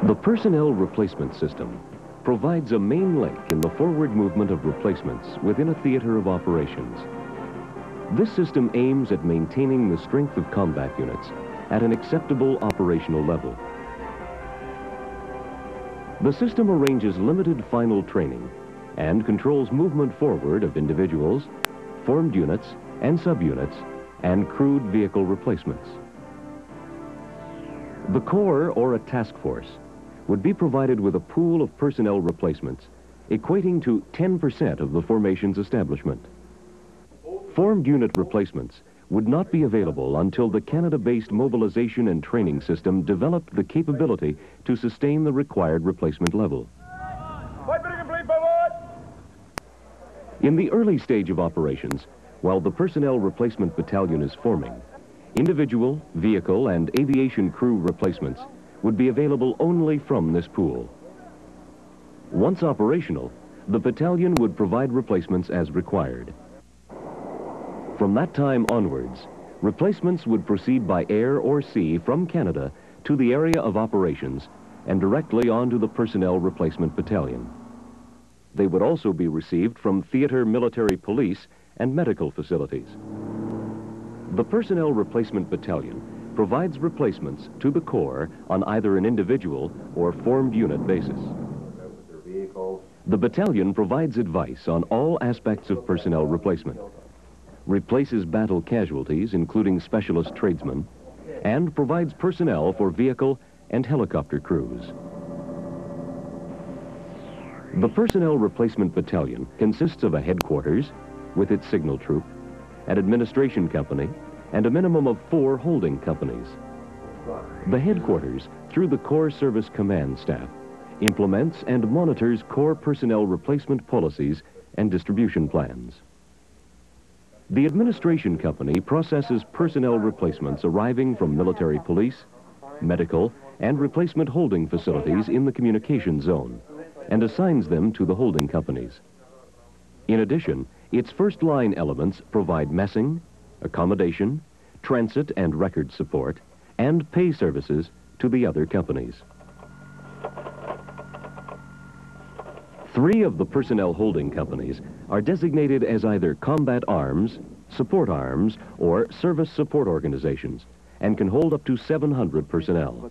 The Personnel Replacement System provides a main link in the forward movement of replacements within a theater of operations. This system aims at maintaining the strength of combat units at an acceptable operational level. The system arranges limited final training and controls movement forward of individuals, formed units and subunits, and crewed vehicle replacements. The Corps or a task force would be provided with a pool of personnel replacements equating to 10% of the formation's establishment. Formed unit replacements would not be available until the Canada-based mobilization and training system developed the capability to sustain the required replacement level. In the early stage of operations, while the Personnel Replacement Battalion is forming, individual, vehicle, and aviation crew replacements would be available only from this pool. Once operational, the battalion would provide replacements as required. From that time onwards, replacements would proceed by air or sea from Canada to the area of operations and directly onto the Personnel Replacement Battalion. They would also be received from theater military police and medical facilities. The Personnel Replacement Battalion provides replacements to the Corps on either an individual or formed unit basis. The battalion provides advice on all aspects of personnel replacement, replaces battle casualties, including specialist tradesmen, and provides personnel for vehicle and helicopter crews. The Personnel Replacement Battalion consists of a headquarters with its signal troop, an administration company, and a minimum of 4 holding companies. The headquarters, through the Corps Service Command Staff, implements and monitors Corps personnel replacement policies and distribution plans. The administration company processes personnel replacements arriving from military police, medical, and replacement holding facilities in the communication zone and assigns them to the holding companies. In addition, its first-line elements provide messing, accommodation, transit and record support, and pay services to the other companies. 3 of the personnel holding companies are designated as either combat arms, support arms, or service support organizations, and can hold up to 700 personnel.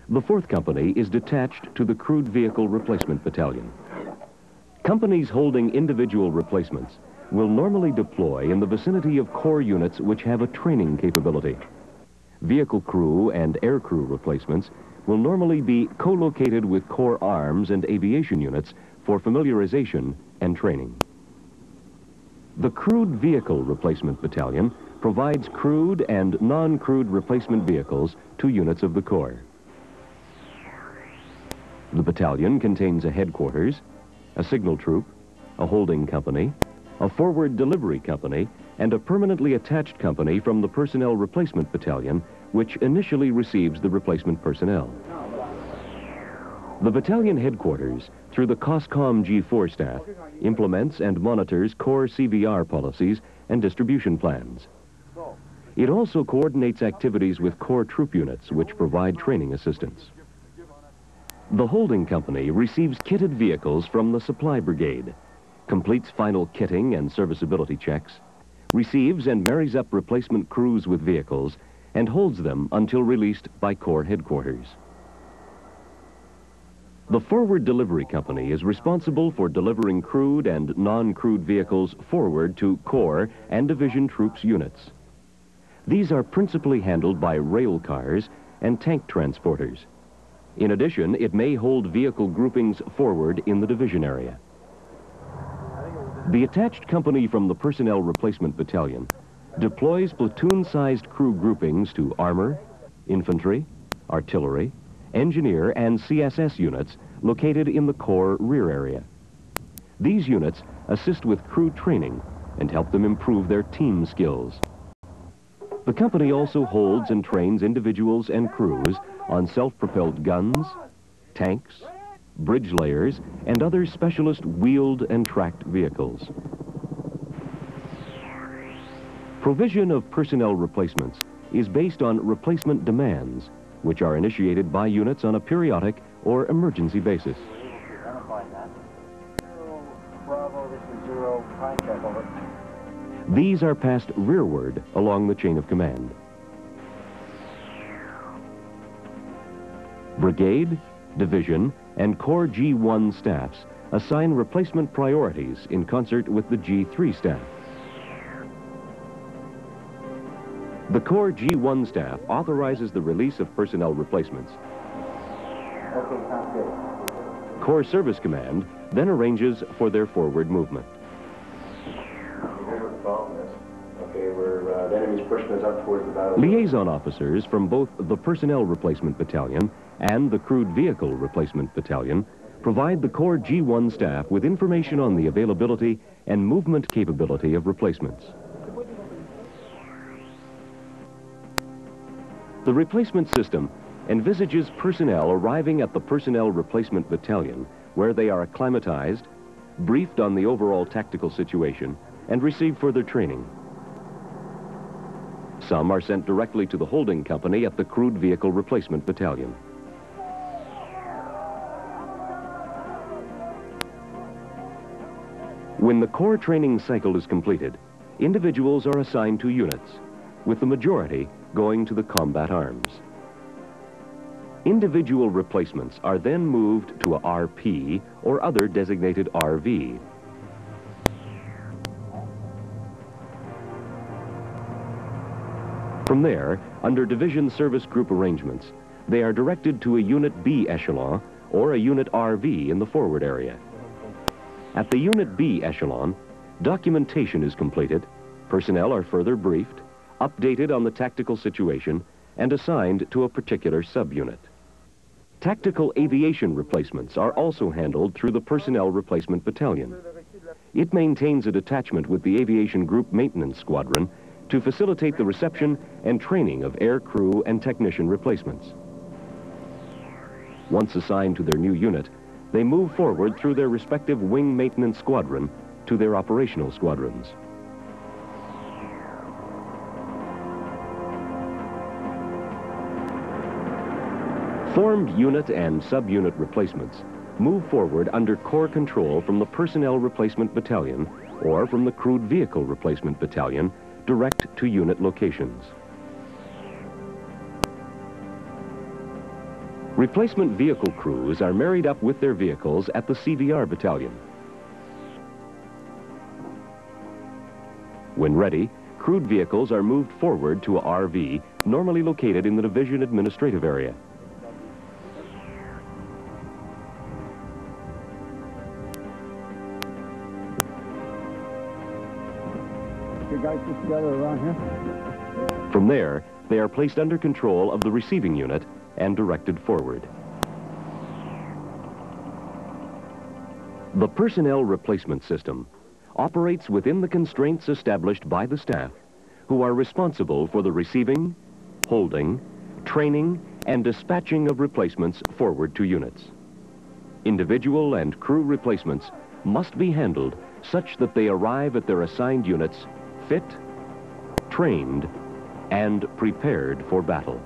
The 4th company is detached to the Crewed Vehicle Replacement Battalion. Companies holding individual replacements will normally deploy in the vicinity of Corps units which have a training capability. Vehicle crew and air crew replacements will normally be co-located with Corps arms and aviation units for familiarization and training. The Crewed Vehicle Replacement Battalion provides crewed and non-crewed replacement vehicles to units of the Corps. The battalion contains a headquarters, a signal troop, a holding company, a forward delivery company, and a permanently attached company from the Personnel Replacement Battalion, which initially receives the replacement personnel. The battalion headquarters, through the COSCOM G4 staff, implements and monitors Corps CVR policies and distribution plans. It also coordinates activities with Corps troop units, which provide training assistance. The holding company receives kitted vehicles from the supply brigade, completes final kitting and serviceability checks, receives and marries up replacement crews with vehicles, and holds them until released by Corps headquarters. The Forward Delivery Company is responsible for delivering crewed and non-crewed vehicles forward to Corps and Division Troops units. These are principally handled by rail cars and tank transporters. In addition, it may hold vehicle groupings forward in the division area. The attached company from the Personnel Replacement Battalion deploys platoon-sized crew groupings to armor, infantry, artillery, engineer, and CSS units located in the Corps rear area. These units assist with crew training and help them improve their team skills. The company also holds and trains individuals and crews on self-propelled guns, tanks, bridge layers, and other specialist wheeled and tracked vehicles. Provision of personnel replacements is based on replacement demands which are initiated by units on a periodic or emergency basis. Bravo, this is 0, time check, over. These are passed rearward along the chain of command. Brigade, Division, and Corps G1 staffs assign replacement priorities in concert with the G3 staff. The Corps G1 staff authorizes the release of personnel replacements. Okay, sounds good. Corps Service Command then arranges for their forward movement. Here's what the problem is. Okay, the enemy's pushing us up towards the battle. Liaison officers from both the Personnel Replacement Battalion and the Crewed Vehicle Replacement Battalion provide the Corps G1 staff with information on the availability and movement capability of replacements. The replacement system envisages personnel arriving at the Personnel Replacement Battalion, where they are acclimatized, briefed on the overall tactical situation, and receive further training. Some are sent directly to the holding company at the Crewed Vehicle Replacement Battalion. When the Corps training cycle is completed, individuals are assigned to units, with the majority going to the combat arms. Individual replacements are then moved to a RP or other designated RV. From there, under division service group arrangements, they are directed to a Unit B echelon or a Unit RV in the forward area. At the Unit B echelon, documentation is completed, personnel are further briefed, updated on the tactical situation, and assigned to a particular subunit. Tactical aviation replacements are also handled through the Personnel Replacement Battalion. It maintains a detachment with the Aviation Group Maintenance Squadron to facilitate the reception and training of air crew and technician replacements. Once assigned to their new unit, they move forward through their respective wing maintenance squadron to their operational squadrons. Formed unit and subunit replacements move forward under Corps control from the Personnel Replacement Battalion or from the Crewed Vehicle Replacement Battalion direct to unit locations. Replacement vehicle crews are married up with their vehicles at the CVR Battalion. When ready, crewed vehicles are moved forward to a RV normally located in the division administrative area. You guys get together around here? From there, they are placed under control of the receiving unit and directed forward. The Personnel Replacement System operates within the constraints established by the staff, who are responsible for the receiving, holding, training, and dispatching of replacements forward to units. Individual and crew replacements must be handled such that they arrive at their assigned units fit, trained, and prepared for battle.